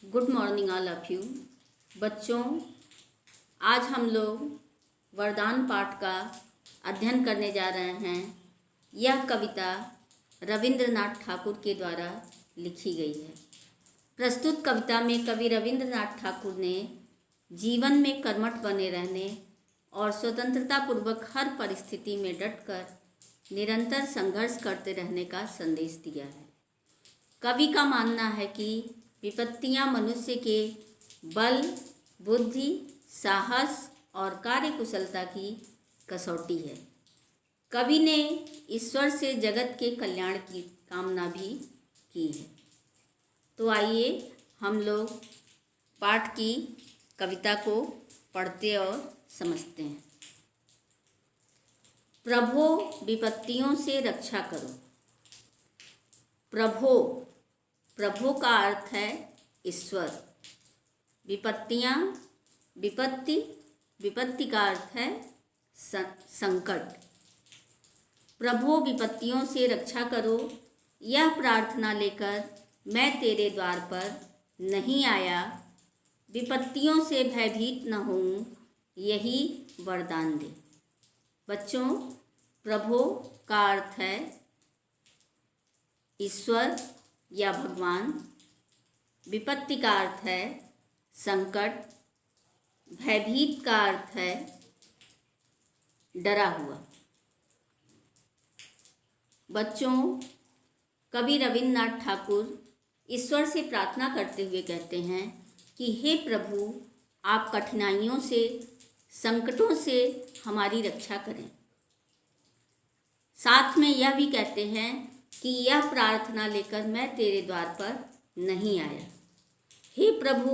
Good morning all of you. बच्चों, आज हम लोग वरदान पाठ का अध्ययन करने जा रहे हैं। यह कविता रविंद्रनाथ ठाकुर के द्वारा लिखी गई है। प्रस्तुत कविता में कवि रविंद्रनाथ ठाकुर ने जीवन में कर्मठ बने रहने और स्वतंत्रतापूर्वक हर परिस्थिति में डटकर निरंतर संघर्ष करते रहने का संदेश दिया है। कवि का मानना है कि विपत्तियां मनुष्य के बल, बुद्धि, साहस और कार्यकुशलता की कसौटी है। कवि ने ईश्वर से जगत के कल्याण की कामना भी की है। तो आइए हम लोग पाठ की कविता को पढ़ते और समझते हैं। प्रभो विपत्तियों से रक्षा करो। प्रभो का अर्थ है ईश्वर। विपत्तियाँ, विपत्ति का अर्थ है संकट। प्रभो विपत्तियों से रक्षा करो, यह प्रार्थना लेकर मैं तेरे द्वार पर नहीं आया। विपत्तियों से भयभीत न होऊं, यही वरदान दे। बच्चों, प्रभो का अर्थ है ईश्वर या भगवान। विपत्ति का अर्थ है संकट। भयभीत का अर्थ है डरा हुआ। बच्चों, कवि रविंद्रनाथ ठाकुर ईश्वर से प्रार्थना करते हुए कहते हैं कि हे प्रभु, आप कठिनाइयों से, संकटों से हमारी रक्षा करें। साथ में यह भी कहते हैं कि यह प्रार्थना लेकर मैं तेरे द्वार पर नहीं आया। हे प्रभु,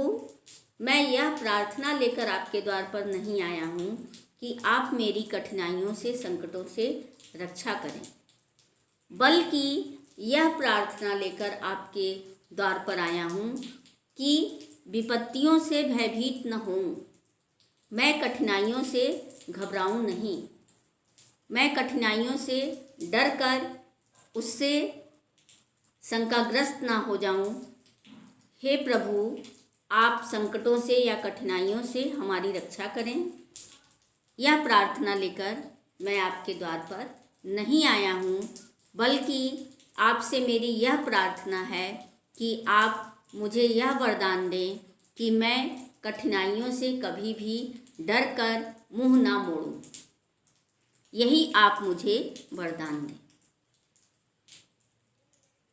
मैं यह प्रार्थना लेकर आपके द्वार पर नहीं आया हूँ कि आप मेरी कठिनाइयों से, संकटों से रक्षा करें, बल्कि यह प्रार्थना लेकर आपके द्वार पर आया हूँ कि विपत्तियों से भयभीत न होऊं। मैं कठिनाइयों से घबराऊं नहीं। मैं कठिनाइयों से डर कर उससे शंकाग्रस्त ना हो जाऊं। हे प्रभु, आप संकटों से या कठिनाइयों से हमारी रक्षा करें। यह प्रार्थना लेकर मैं आपके द्वार पर नहीं आया हूँ, बल्कि आपसे मेरी यह प्रार्थना है कि आप मुझे यह वरदान दें कि मैं कठिनाइयों से कभी भी डर कर मुँह ना मोड़ूं। यही आप मुझे वरदान दें।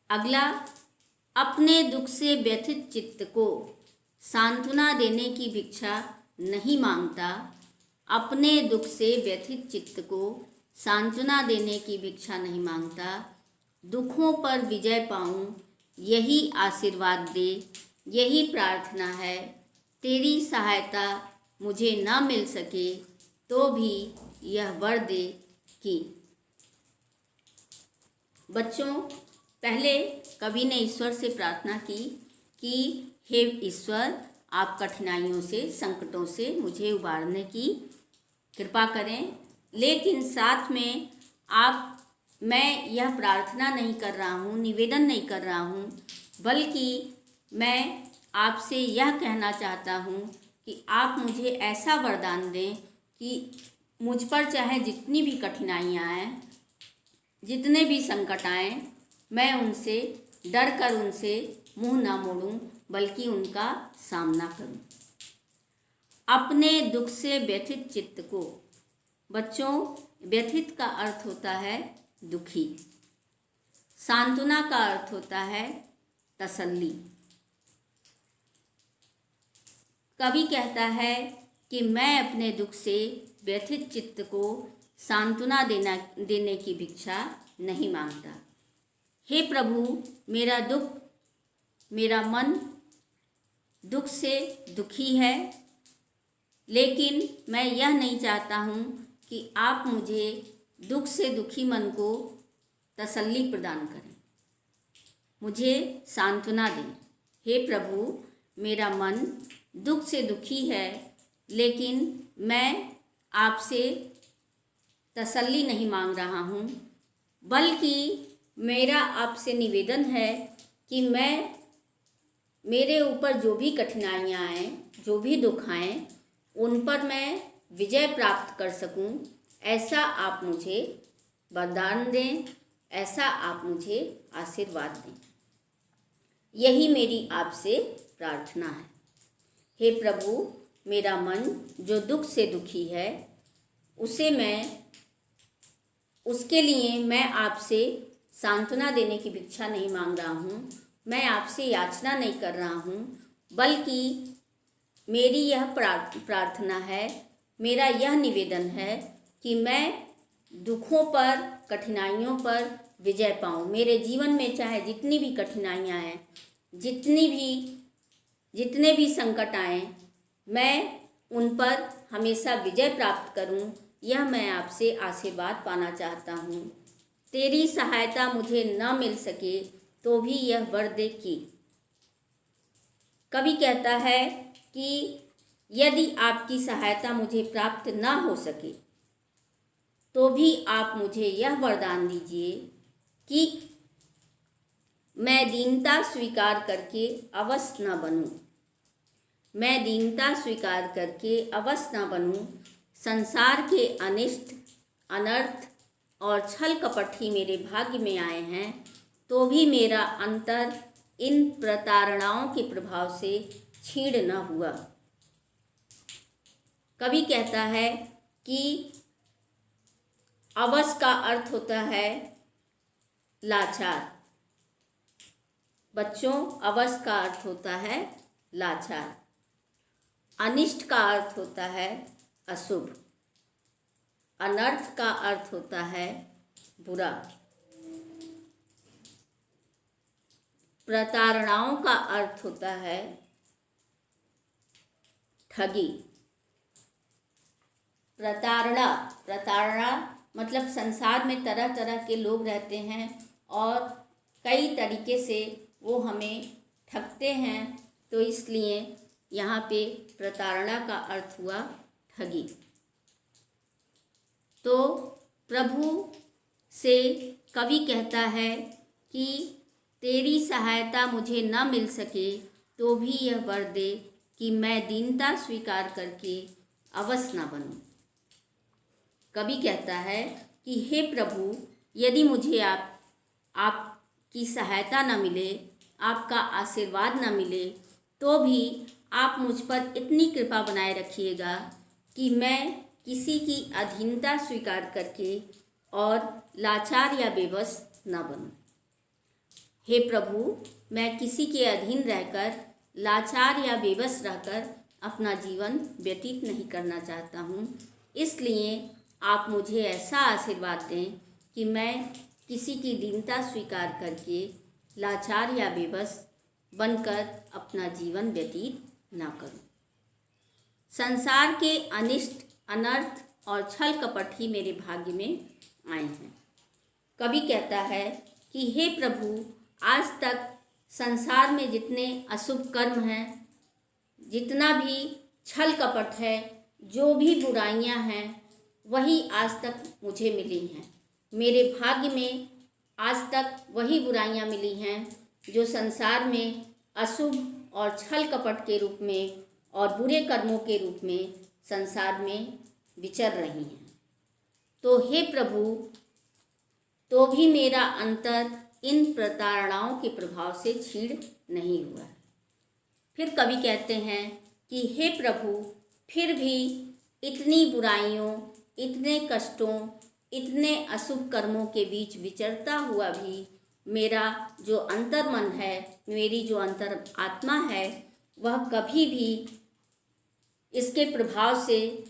अगला, अपने दुख से व्यथित चित्त को सांत्वना देने की भिक्षा नहीं मांगता। अपने दुख से व्यथित चित्त को सांत्वना देने की भिक्षा नहीं मांगता। दुखों पर विजय पाऊं, यही आशीर्वाद दे। यही प्रार्थना है। तेरी सहायता मुझे न मिल सके तो भी यह वर दे कि। बच्चों, पहले कवि ने ईश्वर से प्रार्थना की कि हे ईश्वर, आप कठिनाइयों से, संकटों से मुझे उबारने की कृपा करें। लेकिन साथ में मैं यह प्रार्थना नहीं कर रहा हूँ, निवेदन नहीं कर रहा हूँ, बल्कि मैं आपसे यह कहना चाहता हूँ कि आप मुझे ऐसा वरदान दें कि मुझ पर चाहे जितनी भी कठिनाइयाँ आएँ, जितने भी संकट आएँ, मैं उनसे डर कर उनसे मुंह ना मोड़ूं, बल्कि उनका सामना करूं। अपने दुख से व्यथित चित्त को। बच्चों, व्यथित का अर्थ होता है दुखी। सांत्वना का अर्थ होता है तसल्ली। कवि कहता है कि मैं अपने दुख से व्यथित चित्त को सांत्वना देने की भिक्षा नहीं मांगता। हे प्रभु, मेरा मन दुख से दुखी है, लेकिन मैं यह नहीं चाहता हूँ कि आप मुझे दुख से दुखी मन को तसल्ली प्रदान करें, मुझे सांत्वना दें। हे प्रभु, मेरा मन दुख से दुखी है, लेकिन मैं आपसे तसल्ली नहीं मांग रहा हूँ, बल्कि मेरा आपसे निवेदन है कि मेरे ऊपर जो भी कठिनाइयाँ आएँ, जो भी दुख आएँ, उन पर मैं विजय प्राप्त कर सकूं, ऐसा आप मुझे वरदान दें, ऐसा आप मुझे आशीर्वाद दें। यही मेरी आपसे प्रार्थना है। हे प्रभु, मेरा मन जो दुख से दुखी है, उसके लिए मैं आपसे सांत्वना देने की भिक्षा नहीं मांग रहा हूँ, मैं आपसे याचना नहीं कर रहा हूँ, बल्कि मेरी यह प्रार्थना है, मेरा यह निवेदन है कि मैं दुखों पर, कठिनाइयों पर विजय पाऊँ। मेरे जीवन में चाहे जितनी भी कठिनाइयाँ हैं, जितने भी संकट आएँ, मैं उन पर हमेशा विजय प्राप्त करूं, यह मैं आपसे आशीर्वाद पाना चाहता हूं। तेरी सहायता मुझे न मिल सके तो भी यह वर दे कि। कवि कहता है कि यदि आपकी सहायता मुझे प्राप्त न हो सके तो भी आप मुझे यह वरदान दीजिए कि मैं दीनता स्वीकार करके अवश्य न बनूं। मैं दीनता स्वीकार करके अवश्य न बनूं। संसार के अनिष्ट, अनर्थ और छल कपट ही मेरे भाग्य में आए हैं, तो भी मेरा अंतर इन प्रताड़नाओं के प्रभाव से क्षीण न हुआ। कवि कहता है कि अवश्य का अर्थ होता है लाचार। बच्चों, अवश्य का अर्थ होता है लाचार। अनिष्ट का अर्थ होता है अशुभ। अनर्थ का अर्थ होता है बुरा। प्रताड़नाओं का अर्थ होता है ठगी। प्रताड़ना मतलब संसार में तरह तरह के लोग रहते हैं और कई तरीके से वो हमें ठगते हैं, तो इसलिए यहाँ पे प्रताड़ना का अर्थ हुआ ठगी। तो प्रभु से कवि कहता है कि तेरी सहायता मुझे न मिल सके तो भी यह वर दे कि मैं दीनता स्वीकार करके अवश्य न बनूं। कवि कहता है कि हे प्रभु, यदि मुझे आपकी सहायता न मिले, आपका आशीर्वाद न मिले, तो भी आप मुझ पर इतनी कृपा बनाए रखिएगा कि मैं किसी की अधीनता स्वीकार करके और लाचार या बेबस न बनूं। हे प्रभु, मैं किसी के अधीन रहकर, लाचार या बेबस रहकर अपना जीवन व्यतीत नहीं करना चाहता हूँ। इसलिए आप मुझे ऐसा आशीर्वाद दें कि मैं किसी की दीनता स्वीकार करके लाचार या बेबस बनकर अपना जीवन व्यतीत ना करूं। संसार के अनिष्ट, अनर्थ और छल कपट ही मेरे भाग्य में आए हैं। कवि कहता है कि हे प्रभु, आज तक संसार में जितने अशुभ कर्म हैं, जितना भी छल कपट है, जो भी बुराइयां हैं, वही आज तक मुझे मिली हैं। मेरे भाग्य में आज तक वही बुराइयां मिली हैं जो संसार में अशुभ और छल कपट के रूप में और बुरे कर्मों के रूप में संसार में विचर रही हैं। तो हे प्रभु, तो भी मेरा अंतर इन प्रताड़नाओं के प्रभाव से क्षीण नहीं हुआ। फिर कवि कहते हैं कि हे प्रभु, फिर भी इतनी बुराइयों, इतने कष्टों, इतने अशुभ कर्मों के बीच विचरता हुआ भी मेरा जो अंतर मन है, मेरी जो अंतर आत्मा है, वह कभी भी इसके प्रभाव से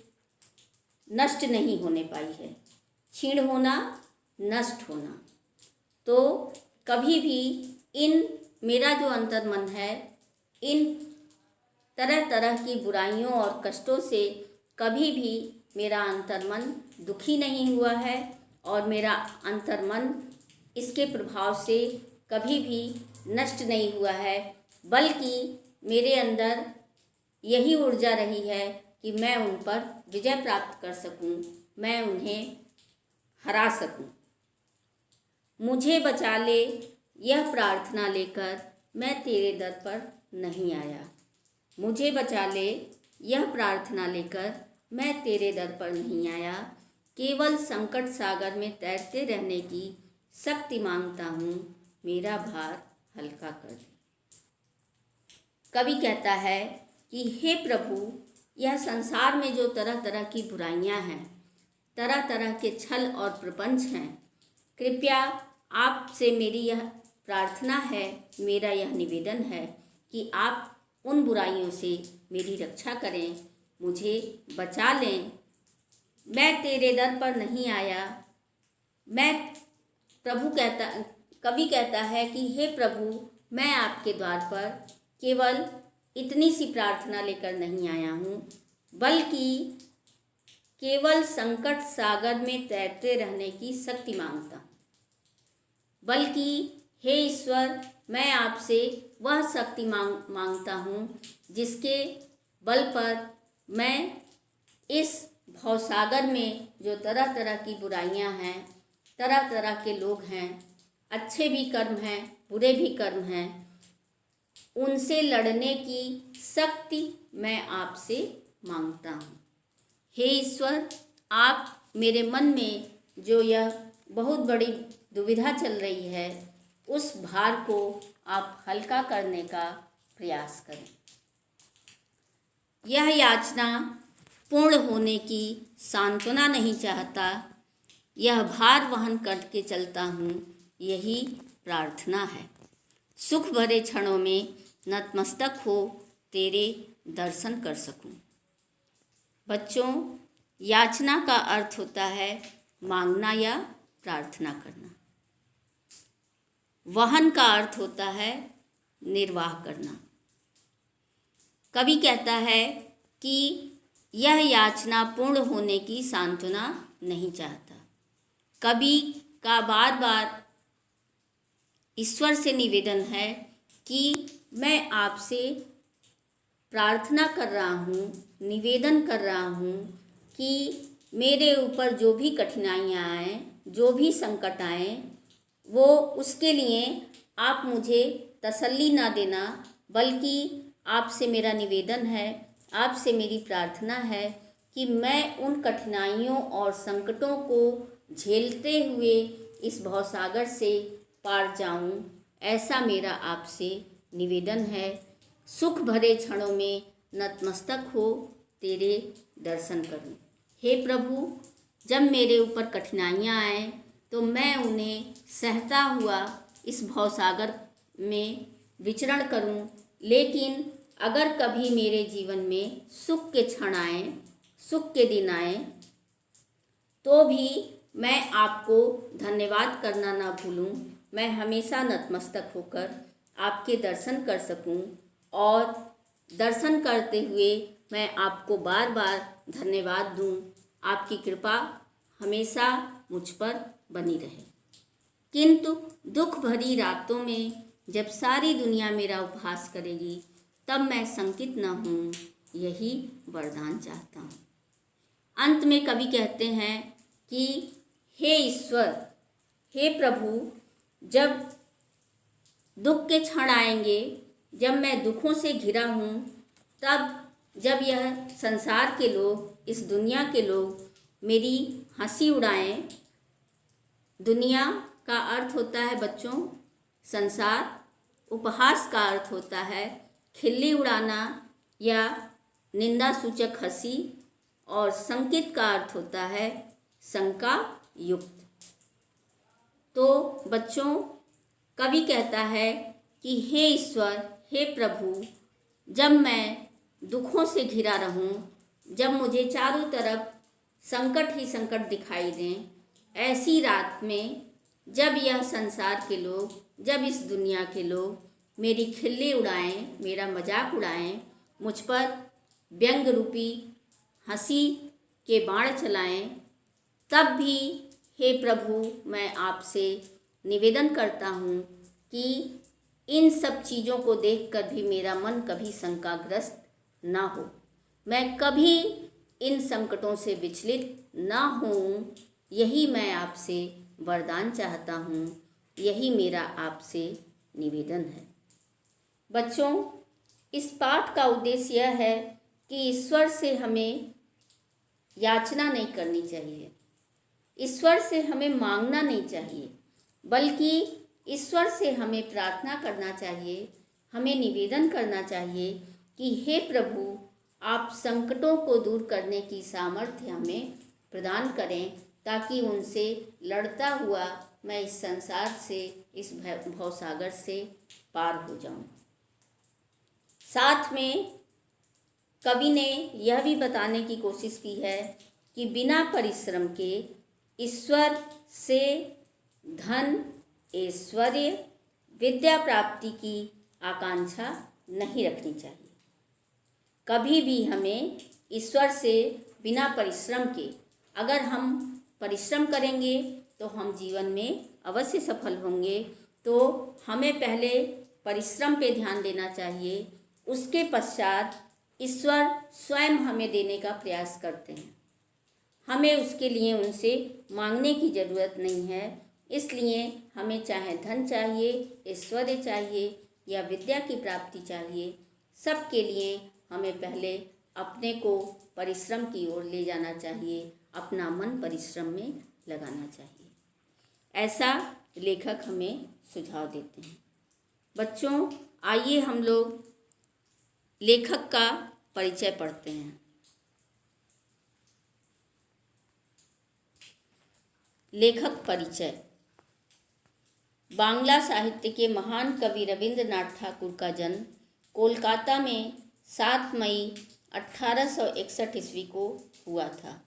नष्ट नहीं होने पाई है। क्षीण होना, नष्ट होना। तो कभी भी मेरा जो अंतर मन है, इन तरह तरह की बुराइयों और कष्टों से कभी भी मेरा अंतर्मन दुखी नहीं हुआ है और मेरा अंतर्मन इसके प्रभाव से कभी भी नष्ट नहीं हुआ है, बल्कि मेरे अंदर यही ऊर्जा रही है कि मैं उन पर विजय प्राप्त कर सकूं, मैं उन्हें हरा सकूं। मुझे बचा ले, यह प्रार्थना लेकर मैं तेरे दर पर नहीं आया। मुझे बचा ले, यह प्रार्थना लेकर मैं तेरे दर पर नहीं आया। केवल संकट सागर में तैरते रहने की शक्ति मांगता हूँ, मेरा भार हल्का कर दे। कवि कहता है कि हे प्रभु, यह संसार में जो तरह तरह की बुराइयां हैं, तरह तरह के छल और प्रपंच हैं, कृपया आपसे मेरी यह प्रार्थना है, मेरा यह निवेदन है कि आप उन बुराइयों से मेरी रक्षा करें, मुझे बचा लें। मैं तेरे दर पर नहीं आया। कवि कहता है कि हे प्रभु, मैं आपके द्वार पर केवल इतनी सी प्रार्थना लेकर नहीं आया हूँ, बल्कि केवल संकट सागर में तैरते रहने की शक्ति मांगता, बल्कि हे ईश्वर, मैं आपसे वह शक्ति मांगता हूँ जिसके बल पर मैं इस भवसागर में जो तरह तरह की बुराइयां हैं, तरह तरह के लोग हैं, अच्छे भी कर्म हैं, बुरे भी कर्म हैं, उनसे लड़ने की शक्ति मैं आपसे मांगता हूँ। हे ईश्वर, आप मेरे मन में जो यह बहुत बड़ी दुविधा चल रही है, उस भार को आप हल्का करने का प्रयास करें। यह याचना पूर्ण होने की सांत्वना नहीं चाहता, यह भार वहन करके चलता हूँ, यही प्रार्थना है। सुख भरे क्षणों में नतमस्तक हो तेरे दर्शन कर सकूं। बच्चों, याचना का अर्थ होता है मांगना या प्रार्थना करना। वहन का अर्थ होता है निर्वाह करना। कवि कहता है कि यह याचना पूर्ण होने की सांत्वना नहीं चाहता। कवि का बार बार ईश्वर से निवेदन है कि मैं आपसे प्रार्थना कर रहा हूँ, निवेदन कर रहा हूँ कि मेरे ऊपर जो भी कठिनाइयाँ आएँ, जो भी संकट आएँ, वो उसके लिए आप मुझे तसल्ली ना देना, बल्कि आपसे मेरा निवेदन है, आपसे मेरी प्रार्थना है कि मैं उन कठिनाइयों और संकटों को झेलते हुए इस भवसागर से पार जाऊं, ऐसा मेरा आपसे निवेदन है। सुख भरे क्षणों में नतमस्तक हो तेरे दर्शन करूं। हे प्रभु, जब मेरे ऊपर कठिनाइयाँ आएँ तो मैं उन्हें सहता हुआ इस भवसागर में विचरण करूं, लेकिन अगर कभी मेरे जीवन में सुख के क्षण आएँ, सुख के दिन आएँ, तो भी मैं आपको धन्यवाद करना ना भूलूं। मैं हमेशा नतमस्तक होकर आपके दर्शन कर सकूं और दर्शन करते हुए मैं आपको बार बार धन्यवाद दूं। आपकी कृपा हमेशा मुझ पर बनी रहे। किंतु दुख भरी रातों में जब सारी दुनिया मेरा उपहास करेगी, तब मैं शंकित न हूँ, यही वरदान चाहता हूँ। अंत में कवि कहते हैं कि हे ईश्वर, हे प्रभु, जब दुख के क्षण आएंगे, जब मैं दुखों से घिरा हूँ, तब जब यह संसार के लोग, इस दुनिया के लोग मेरी हंसी उड़ाएं। दुनिया का अर्थ होता है बच्चों संसार, उपहास का अर्थ होता है खिल्ली उड़ाना या निंदा सूचक हंसी, और संकित का अर्थ होता है शंका युक्त। तो बच्चों, कवि कहता है कि हे ईश्वर, हे प्रभु, जब मैं दुखों से घिरा रहूं, जब मुझे चारों तरफ संकट ही संकट दिखाई दें, ऐसी रात में जब यह संसार के लोग, जब इस दुनिया के लोग मेरी खिल्ली उड़ाएं, मेरा मजाक उड़ाएं, मुझ पर व्यंग रूपी हंसी के बाण चलाएं, तब भी हे प्रभु, मैं आपसे निवेदन करता हूँ कि इन सब चीज़ों को देखकर भी मेरा मन कभी शंकाग्रस्त ना हो, मैं कभी इन संकटों से विचलित ना हूँ। यही मैं आपसे वरदान चाहता हूँ, यही मेरा आपसे निवेदन है। बच्चों, इस पाठ का उद्देश्य यह है कि ईश्वर से हमें याचना नहीं करनी चाहिए, ईश्वर से हमें मांगना नहीं चाहिए, बल्कि ईश्वर से हमें प्रार्थना करना चाहिए, हमें निवेदन करना चाहिए कि हे प्रभु, आप संकटों को दूर करने की सामर्थ्य हमें प्रदान करें, ताकि उनसे लड़ता हुआ मैं इस संसार से, इस भवसागर से पार हो जाऊं। साथ में कवि ने यह भी बताने की कोशिश की है कि बिना परिश्रम के ईश्वर से धन, ऐश्वर्य, विद्या प्राप्ति की आकांक्षा नहीं रखनी चाहिए। कभी भी हमें ईश्वर से बिना परिश्रम के, अगर हम परिश्रम करेंगे तो हम जीवन में अवश्य सफल होंगे। तो हमें पहले परिश्रम पे ध्यान देना चाहिए, उसके पश्चात ईश्वर स्वयं हमें देने का प्रयास करते हैं। हमें उसके लिए उनसे मांगने की ज़रूरत नहीं है। इसलिए हमें चाहे धन चाहिए, ऐश्वर्य चाहिए या विद्या की प्राप्ति चाहिए, सबके लिए हमें पहले अपने को परिश्रम की ओर ले जाना चाहिए, अपना मन परिश्रम में लगाना चाहिए। ऐसा लेखक हमें सुझाव देते हैं। बच्चों, आइए हम लोग लेखक का परिचय पढ़ते हैं। लेखक परिचय। बांग्ला साहित्य के महान कवि रविंद्रनाथ ठाकुर का जन्म कोलकाता में 7 मई 1861 ईस्वी को हुआ था।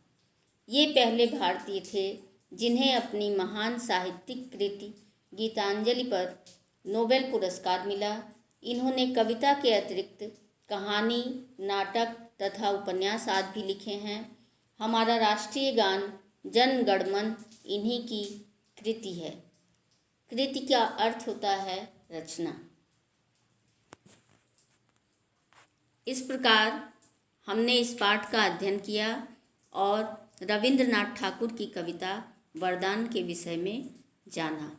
ये पहले भारतीय थे जिन्हें अपनी महान साहित्यिक कृति गीतांजलि पर नोबेल पुरस्कार मिला। इन्होंने कविता के अतिरिक्त कहानी, नाटक तथा उपन्यास आदि भी लिखे हैं। हमारा राष्ट्रीय गान जन गण मन इन्हीं की कृति है। कृति का अर्थ होता है रचना। इस प्रकार हमने इस पाठ का अध्ययन किया और रविंद्रनाथ ठाकुर की कविता वरदान के विषय में जाना।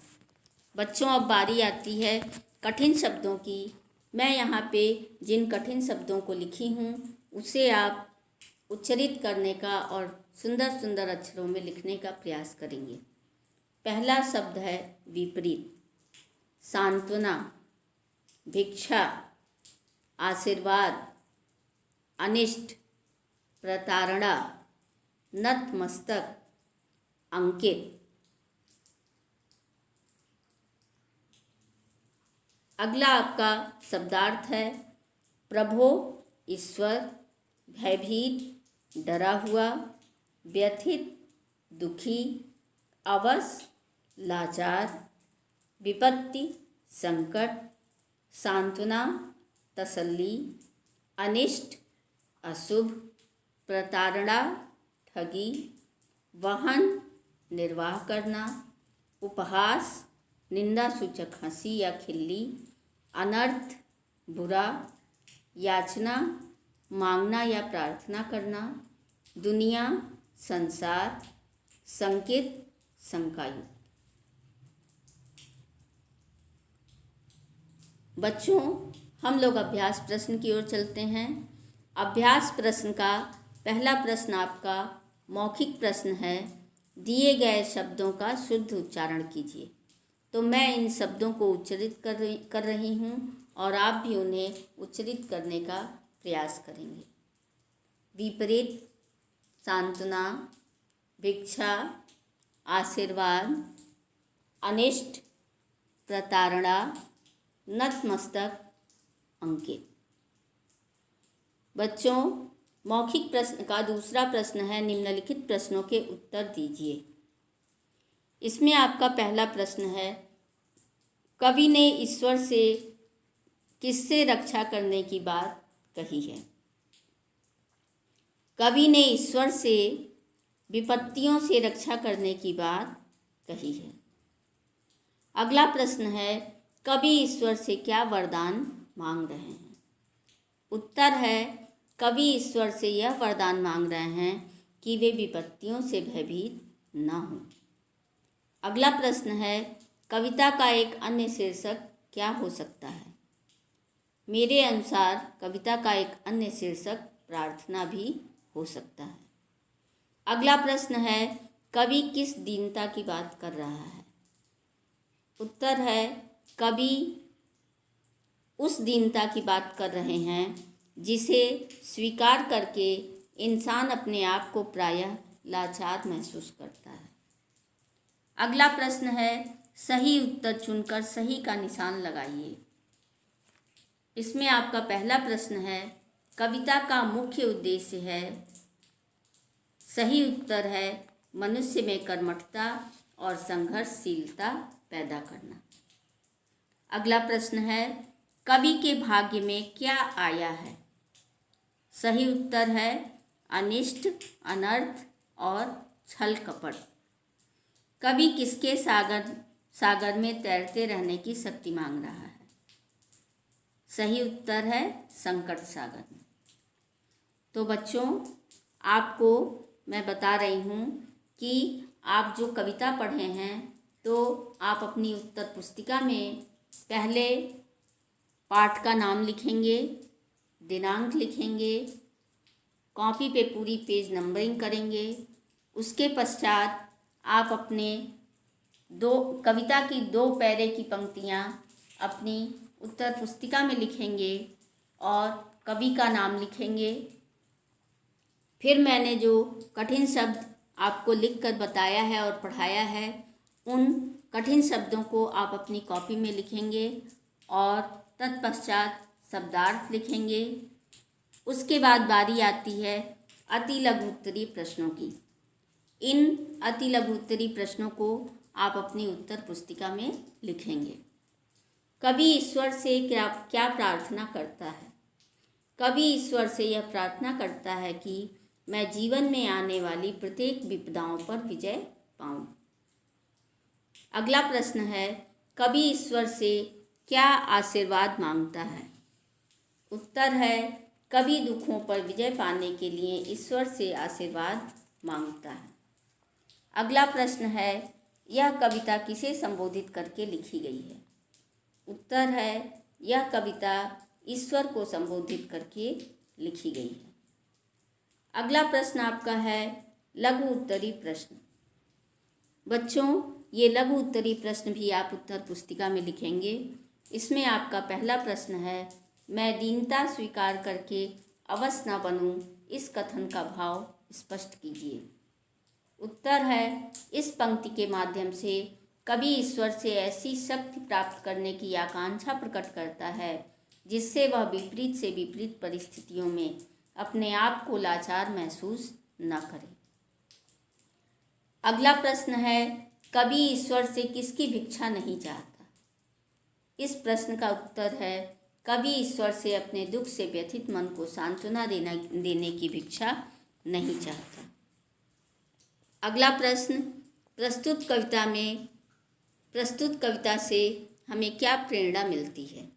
बच्चों, अब बारी आती है कठिन शब्दों की। मैं यहाँ पे जिन कठिन शब्दों को लिखी हूँ उसे आप उच्चरित करने का और सुंदर सुंदर अक्षरों में लिखने का प्रयास करेंगे। पहला शब्द है विपरीत। सांत्वना, भिक्षा, आशीर्वाद, अनिष्ट, प्रताड़ना, नतमस्तक, अंकित। अगला आपका शब्दार्थ है प्रभो, ईश्वर, भयभीत, डरा हुआ, व्यथित, दुखी, अवश, लाचार, विपत्ति, संकट, सांत्वना, तसल्ली, अनिष्ट, अशुभ, प्रताड़ना, ठगी, वहन, निर्वाह करना, उपहास, निंदा सूचक हंसी या खिल्ली, अनर्थ, बुरा, याचना, मांगना या प्रार्थना करना, दुनिया, संसार, संकेत, शंकायुक्त। बच्चों, हम लोग अभ्यास प्रश्न की ओर चलते हैं। अभ्यास प्रश्न का पहला प्रश्न आपका मौखिक प्रश्न है। दिए गए शब्दों का शुद्ध उच्चारण कीजिए। तो मैं इन शब्दों को उच्चरित कर रही हूँ और आप भी उन्हें उच्चरित करने का प्रयास करेंगे। विपरीत, सांत्वना, भिक्षा, आशीर्वाद, अनिष्ट, प्रताड़ना, नतमस्तक, अंकित। बच्चों, मौखिक प्रश्न का दूसरा प्रश्न है निम्नलिखित प्रश्नों के उत्तर दीजिए। इसमें आपका पहला प्रश्न है कवि ने ईश्वर से किससे रक्षा करने की बात कही है? कवि ने ईश्वर से विपत्तियों से रक्षा करने की बात कही है। अगला प्रश्न है कवि ईश्वर से क्या वरदान मांग रहे हैं? उत्तर है कवि ईश्वर से यह वरदान मांग रहे हैं कि वे विपत्तियों से भयभीत न हों। अगला प्रश्न है कविता का एक अन्य शीर्षक क्या हो सकता है? मेरे अनुसार कविता का एक अन्य शीर्षक प्रार्थना भी हो सकता है। अगला प्रश्न है, कवि किस दीनता की बात कर रहा है? उत्तर है, कवि उस दीनता की बात कर रहे हैं जिसे स्वीकार करके इंसान अपने आप को प्रायः लाचार महसूस करता है। अगला प्रश्न है, सही उत्तर चुनकर सही का निशान लगाइए। इसमें आपका पहला प्रश्न है, कविता का मुख्य उद्देश्य है। सही उत्तर है, मनुष्य में कर्मठता और संघर्षशीलता पैदा करना। अगला प्रश्न है, कवि के भाग्य में क्या आया है? सही उत्तर है, अनिष्ट, अनर्थ और छल कपट। कवि किसके सागर में तैरते रहने की शक्ति मांग रहा है? सही उत्तर है, संकट सागर में। तो बच्चों, आपको मैं बता रही हूँ कि आप जो कविता पढ़े हैं तो आप अपनी उत्तर पुस्तिका में पहले पाठ का नाम लिखेंगे, दिनांक लिखेंगे, कॉपी पे पूरी पेज नंबरिंग करेंगे। उसके पश्चात आप अपने कविता की 2 पैरे की पंक्तियाँ अपनी उत्तर पुस्तिका में लिखेंगे और कवि का नाम लिखेंगे। फिर मैंने जो कठिन शब्द आपको लिखकर बताया है और पढ़ाया है, उन कठिन शब्दों को आप अपनी कॉपी में लिखेंगे और तत्पश्चात शब्दार्थ लिखेंगे। उसके बाद बारी आती है अति लघु उत्तरीय प्रश्नों की। इन अति लघु उत्तरीय प्रश्नों को आप अपनी उत्तर पुस्तिका में लिखेंगे। कवि ईश्वर से क्या प्रार्थना करता है? कवि ईश्वर से यह प्रार्थना करता है कि मैं जीवन में आने वाली प्रत्येक विपदाओं पर विजय पाऊं। अगला प्रश्न है, कवि ईश्वर से क्या आशीर्वाद मांगता है? उत्तर है, कवि दुखों पर विजय पाने के लिए ईश्वर से आशीर्वाद मांगता है। अगला प्रश्न है, यह कविता किसे संबोधित करके लिखी गई है? उत्तर है, यह कविता ईश्वर को संबोधित करके लिखी गई है। अगला प्रश्न आपका है लघु उत्तरीय प्रश्न। बच्चों, ये लघु उत्तरीय प्रश्न भी आप उत्तर पुस्तिका में लिखेंगे। इसमें आपका पहला प्रश्न है, मैं दीनता स्वीकार करके अवश्य न बनूं, इस कथन का भाव स्पष्ट कीजिए। उत्तर है, इस पंक्ति के माध्यम से कवि ईश्वर से ऐसी शक्ति प्राप्त करने की आकांक्षा प्रकट करता है जिससे वह विपरीत से विपरीत परिस्थितियों में अपने आप को लाचार महसूस न करे। अगला प्रश्न है, कवि ईश्वर से किसकी भिक्षा नहीं चाहता? इस प्रश्न का उत्तर है, कवि ईश्वर से अपने दुख से व्यथित मन को सांत्वना देने की भिक्षा नहीं चाहता। अगला प्रश्न, प्रस्तुत कविता से हमें क्या प्रेरणा मिलती है?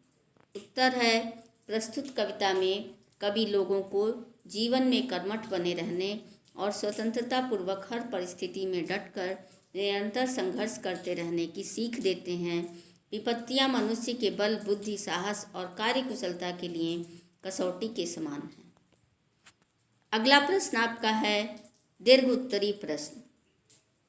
उत्तर है, प्रस्तुत कविता में कवि लोगों को जीवन में कर्मठ बने रहने और स्वतंत्रता पूर्वक हर परिस्थिति में डटकर निरंतर संघर्ष करते रहने की सीख देते हैं। विपत्तियां मनुष्य के बल, बुद्धि, साहस और कार्यकुशलता के लिए कसौटी के समान हैं। अगला प्रश्न आपका है दीर्घ उत्तरीय प्रश्न।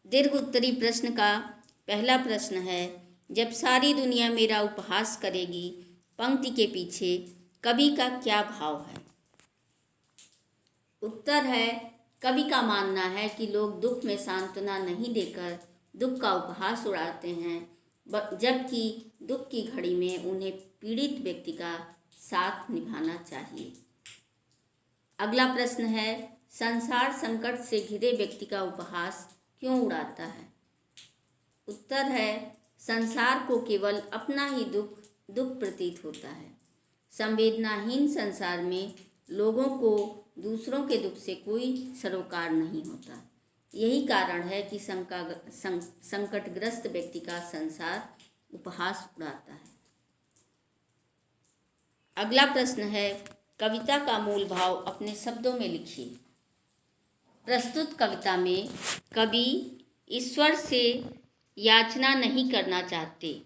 दीर्घ उत्तरीय प्रश्न का पहला प्रश्न है, जब सारी दुनिया मेरा उपहास करेगी, पंक्ति के पीछे कवि का क्या भाव है? उत्तर है, कवि का मानना है कि लोग दुख में सांत्वना नहीं देकर दुख का उपहास उड़ाते हैं, जबकि दुख की घड़ी में उन्हें पीड़ित व्यक्ति का साथ निभाना चाहिए। अगला प्रश्न है, संसार संकट से घिरे व्यक्ति का उपहास क्यों उड़ाता है? उत्तर है, संसार को केवल अपना ही दुख प्रतीत होता है। संवेदनाहीन संसार में लोगों को दूसरों के दुख से कोई सरोकार नहीं होता। यही कारण है कि संकटग्रस्त व्यक्ति का संसार उपहास उड़ाता है। अगला प्रश्न है, कविता का मूल भाव अपने शब्दों में लिखिए। प्रस्तुत कविता में कवि ईश्वर से याचना नहीं करना चाहते।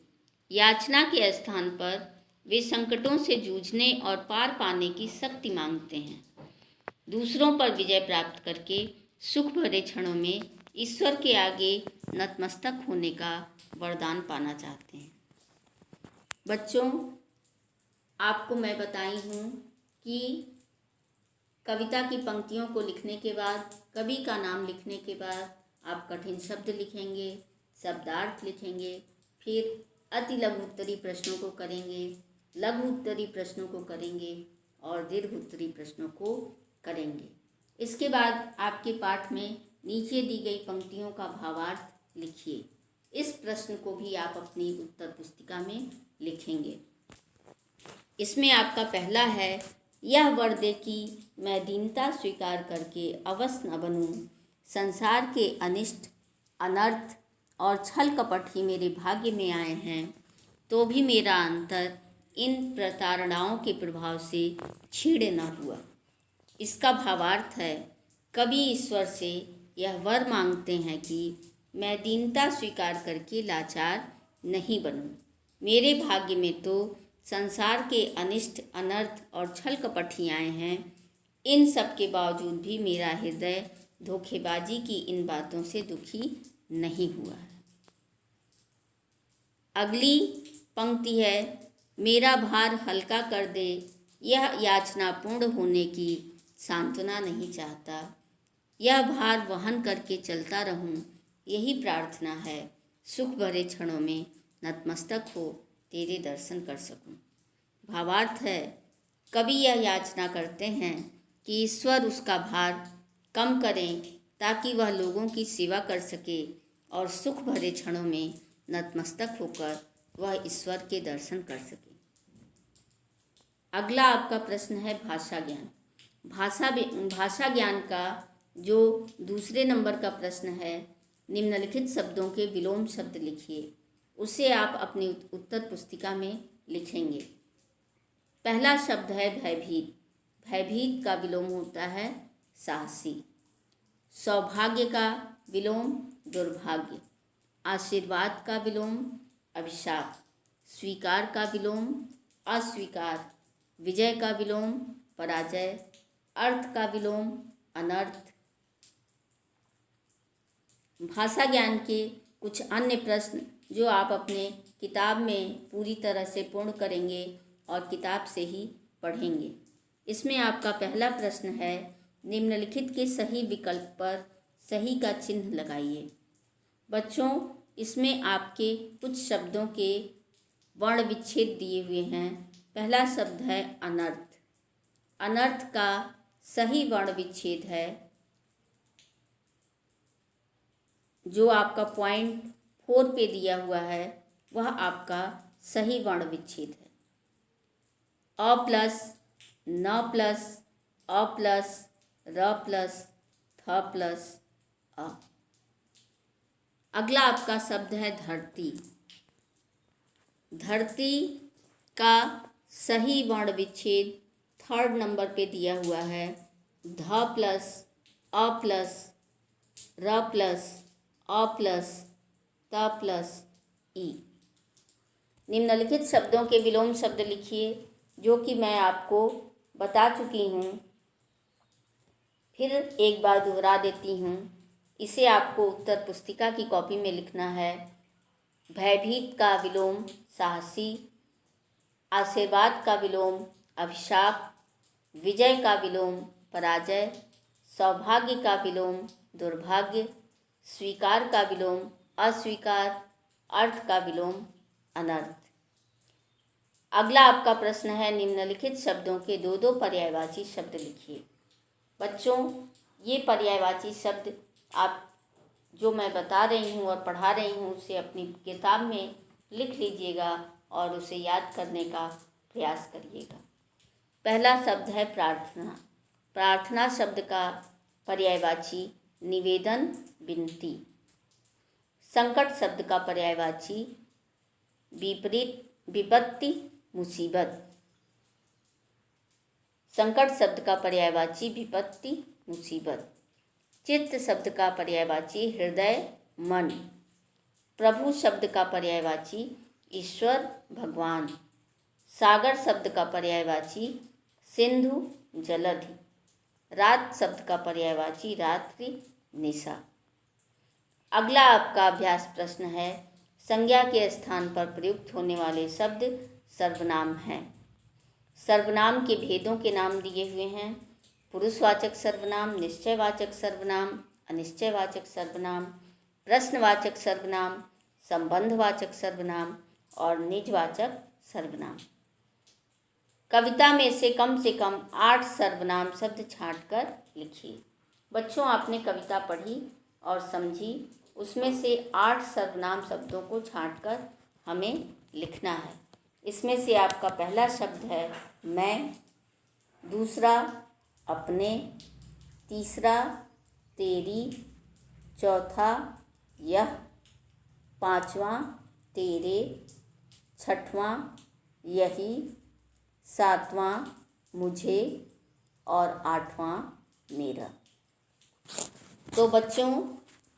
याचना के स्थान पर वे संकटों से जूझने और पार पाने की शक्ति मांगते हैं। दूसरों पर विजय प्राप्त करके सुख भरे क्षणों में ईश्वर के आगे नतमस्तक होने का वरदान पाना चाहते हैं। बच्चों, आपको मैं बताई हूँ कि कविता की पंक्तियों को लिखने के बाद, कवि का नाम लिखने के बाद आप कठिन शब्द लिखेंगे, शब्दार्थ लिखेंगे, फिर अति लघु उत्तरी प्रश्नों को करेंगे, लघु उत्तरी प्रश्नों को करेंगे और दीर्घ उत्तरी प्रश्नों को करेंगे। इसके बाद आपके पाठ में नीचे दी गई पंक्तियों का भावार्थ लिखिए। इस प्रश्न को भी आप अपनी उत्तर पुस्तिका में लिखेंगे। इसमें आपका पहला है, यह वर दे कि मैं दीनता स्वीकार करके अवश्य न बनूं, संसार के अनिष्ट, अनर्थ और छल कपट ही मेरे भाग्य में आए हैं, तो भी मेरा अंतर इन प्रताड़नाओं के प्रभाव से छीड़ न हुआ। इसका भावार्थ है, कवि ईश्वर से यह वर मांगते हैं कि मैं दीनता स्वीकार करके लाचार नहीं बनूं। मेरे भाग्य में तो संसार के अनिष्ट, अनर्थ और छल कपट ही आए हैं। इन सब के बावजूद भी मेरा हृदय धोखेबाजी की इन बातों से दुखी नहीं हुआ है। अगली पंक्ति है, मेरा भार हल्का कर दे, यह याचना पूर्ण होने की सांत्वना नहीं चाहता। यह भार वहन करके चलता रहूं, यही प्रार्थना है। सुख भरे क्षणों में नतमस्तक हो तेरे दर्शन कर सकूं। भावार्थ है, कवि यह याचना करते हैं कि ईश्वर उसका भार कम करें ताकि वह लोगों की सेवा कर सके और सुख भरे क्षणों में नतमस्तक होकर वह ईश्वर के दर्शन कर सके। अगला आपका प्रश्न है भाषा ज्ञान। भाषा ज्ञान का जो दूसरे नंबर का प्रश्न है, निम्नलिखित शब्दों के विलोम शब्द लिखिए। उसे आप अपनी उत्तर पुस्तिका में लिखेंगे। पहला शब्द है भयभीत। भयभीत का विलोम होता है साहसी। सौभाग्य का विलोम दुर्भाग्य। आशीर्वाद का विलोम अभिशाप। स्वीकार का विलोम अस्वीकार। विजय का विलोम पराजय। अर्थ का विलोम अनर्थ। भाषा ज्ञान के कुछ अन्य प्रश्न जो आप अपने किताब में पूरी तरह से पूर्ण करेंगे और किताब से ही पढ़ेंगे। इसमें आपका पहला प्रश्न है, निम्नलिखित के सही विकल्प पर सही का चिन्ह लगाइए। बच्चों, इसमें आपके कुछ शब्दों के वर्ण विच्छेद दिए हुए हैं। पहला शब्द है अनर्थ। अनर्थ का सही वर्ण विच्छेद है, जो आपका पॉइंट 4 पे दिया हुआ है, वह आपका सही वर्ण विच्छेद है। अ प्लस, न प्लस, अ प्लस, र प्लस, थ प्लस अ। अगला आपका शब्द है धरती। धरती का सही वर्ण विच्छेद 3rd नंबर पे दिया हुआ है। ध प्लस, अ प्लस, र प्लस, अ प्लस, त प्लस ई। निम्नलिखित शब्दों के विलोम शब्द लिखिए, जो कि मैं आपको बता चुकी हूँ। फिर एक बार दोहरा देती हूँ। इसे आपको उत्तर पुस्तिका की कॉपी में लिखना है। भयभीत का विलोम साहसी। आशीर्वाद का विलोम अभिशाप। विजय का विलोम पराजय। सौभाग्य का विलोम दुर्भाग्य। स्वीकार का विलोम अस्वीकार। अर्थ का विलोम अनर्थ। अगला आपका प्रश्न है, निम्नलिखित शब्दों के 2 पर्यायवाची शब्द लिखिए। बच्चों, ये पर्यायवाची शब्द आप जो मैं बता रही हूँ और पढ़ा रही हूँ उसे अपनी किताब में लिख लीजिएगा और उसे याद करने का प्रयास करिएगा। पहला शब्द है प्रार्थना। प्रार्थना शब्द का पर्यायवाची निवेदन, विनती। संकट शब्द का पर्यायवाची विपरीत, विपत्ति, मुसीबत। संकट शब्द का पर्यायवाची विपत्ति, मुसीबत। चित्त शब्द का पर्यायवाची हृदय, मन। प्रभु शब्द का पर्यायवाची ईश्वर, भगवान। सागर शब्द का पर्यायवाची सिंधु जलधि। रात शब्द का पर्यायवाची रात्रि निशा। अगला आपका अभ्यास प्रश्न है, संज्ञा के स्थान पर प्रयुक्त होने वाले शब्द सर्वनाम हैं। सर्वनाम के भेदों के नाम दिए हुए हैं। पुरुषवाचक सर्वनाम, निश्चयवाचक सर्वनाम, अनिश्चयवाचक सर्वनाम, प्रश्नवाचक सर्वनाम, संबंधवाचक सर्वनाम और निजवाचक सर्वनाम। कविता में से कम 8 सर्वनाम शब्द छांटकर लिखिए। बच्चों, आपने कविता पढ़ी और समझी, उसमें से 8 सर्वनाम शब्दों को छांटकर हमें लिखना है। इसमें से आपका पहला शब्द है मैं, दूसरा अपने, तीसरा तेरी, चौथा यह, पांचवा तेरे, छठवां यही, सातवां मुझे और आठवां मेरा। तो बच्चों,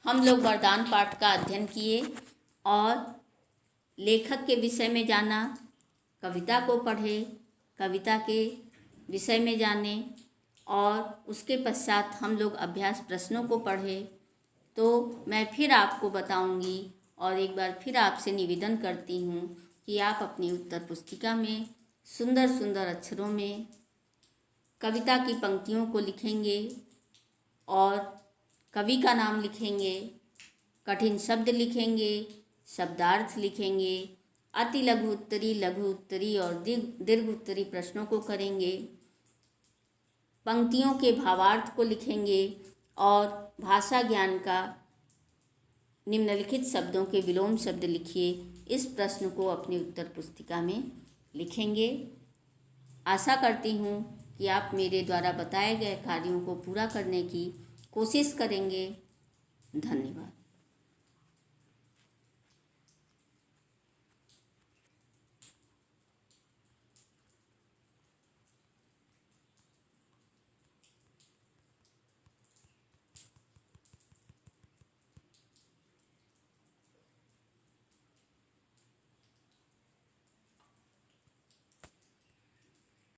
हम लोग वरदान पाठ का अध्ययन किए और लेखक के विषय में जाना, कविता को पढ़े, कविता के विषय में जाने और उसके पश्चात हम लोग अभ्यास प्रश्नों को पढ़े। तो मैं फिर आपको बताऊंगी और एक बार फिर आपसे निवेदन करती हूँ कि आप अपनी उत्तर पुस्तिका में सुंदर सुंदर अक्षरों में कविता की पंक्तियों को लिखेंगे और कवि का नाम लिखेंगे, कठिन शब्द लिखेंगे, शब्दार्थ लिखेंगे, अति लघु उत्तरी, लघु उत्तरी और दीर्घ उत्तरी प्रश्नों को करेंगे, पंक्तियों के भावार्थ को लिखेंगे और भाषा ज्ञान का निम्नलिखित शब्दों के विलोम शब्द लिखिए। इस प्रश्न को अपनी उत्तर पुस्तिका में लिखेंगे। आशा करती हूँ कि आप मेरे द्वारा बताए गए कार्यों को पूरा करने की कोशिश करेंगे। धन्यवाद।